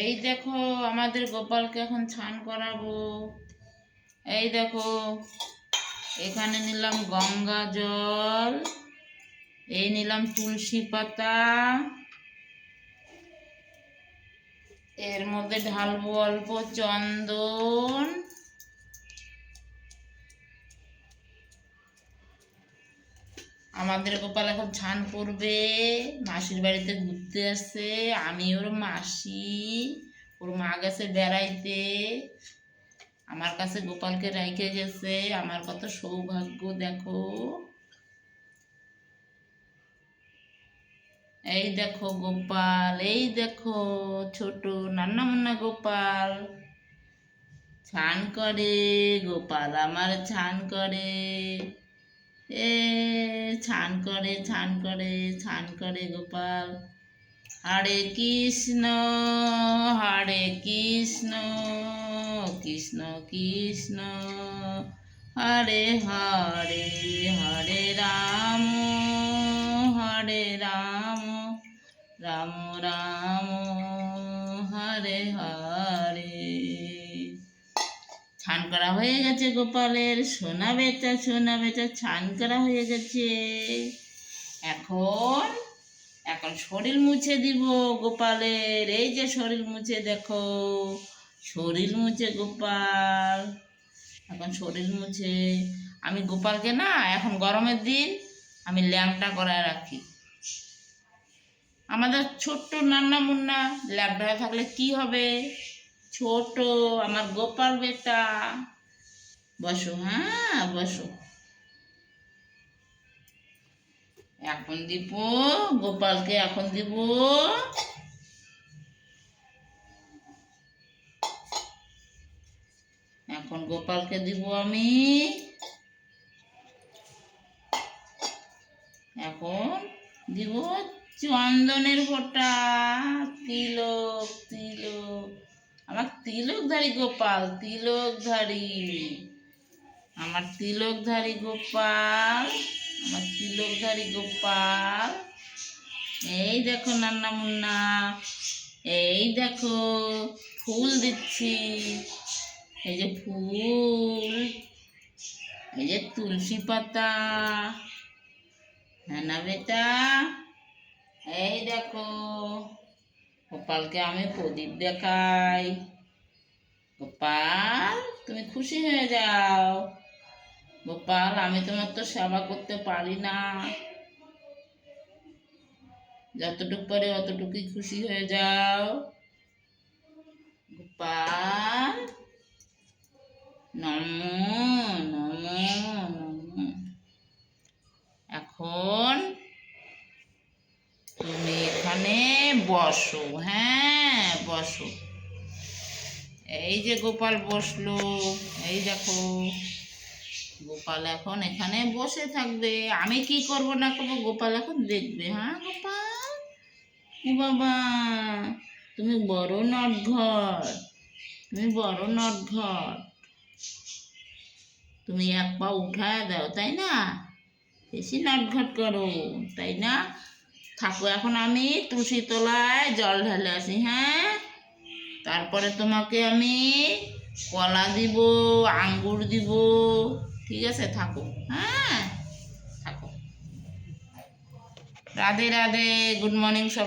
এই দেখো আমাদের গোপালকে এখন স্নান করাবো। এই দেখো এখানে নিলাম গঙ্গা জল, এই নিলাম তুলসী পাতা, এর মধ্যে ঢালবো অল্প চন্দন, আমাদের গোপাল এখন স্নান করবে, মাসির বাড়িতে ঘুরতে আসছে, আমি ওর মাসি, ওর মা গেছে বেড়াইতে, আমার কাছে গোপালকে রেখে গেছে। আমার কত সৌভাগ্য দেখো। এই দেখো গোপাল, এই দেখো ছোট নান্না মুন্না গোপাল স্নান করে, গোপাল আমার স্নান করে, এ স্নান করে স্নান করে স্নান করে গোপাল। হরে কৃষ্ণ হরে কৃষ্ণ কৃষ্ণ কৃষ্ণ হরে হরে, হরে রাম রাম রাম হরে হরে। স্নান করা হয়ে গেছে গোপালের, সোনা বেটা স্নান করা হয়ে গেছে। এখন এখন শরীর মুছে দিব গোপালের, এই যে শরীর মুছে, দেখো শরীর মুছে গোপাল, এখন শরীর মুছে। আমি গোপালকে না এখন গরমের দিন আমি ল্যাংটা করায় রাখি। আমাদের ছোট্ট নান্না মুন্না ল্যাংটা থাকলে কি হবে, ছোট আমার গোপাল বেটা। বসো, হ্যাঁ বসো। এখন দিব গোপালকে, এখন দিব এখন গোপালকে দিব আমি, এখন দিব চন্দনের ফোঁটা, তিলক তিলক। আমার তিলকধারী গোপাল, তিলকধারী, আমার তিলকধারী গোপাল, আমার তিলকধারী গোপাল। এই দেখো নান্না মুন্না, এই দেখো ফুল দিচ্ছি, এই যে ফুল, এই যে তুলসী পাতা, হ্যাঁ না বেটা। এই দেখো গোপালকে আমি প্রদীপ দেখাই, গোপাল তুমি খুশি হয়ে যাও। গোপাল আমি তোমার তো সেবা করতে পারি না, যতটুকু পারে অতটুকুই খুশি হয়ে যাও। গোপাল নমো নমো নমো। এখন তুমি এখানে বসো, হ্যাঁ বসো। এই যে গোপাল বসলো, এই দেখো গোপাল এখন এখানে বসে থাকবে, আমি কি করব না করবো গোপাল এখন দেখবে। হ্যাঁ গোপাল, ও বাবা তুমি বড় নটঘট, তুমি বড় নটঘট, তুমি এক পা উঠায় দাও তাই না, বেশি নটঘট করো তাই না। থাকো, এখন আমি তুলসী তলায় জল ঢেলে আসি, হ্যাঁ তারপরে তোমাকে আমি কলা দিব, আঙ্গুর দিব, ঠিক আছে থাকো, হ্যাঁ থাকো। রাধে রাধে, গুড মর্নিং সব।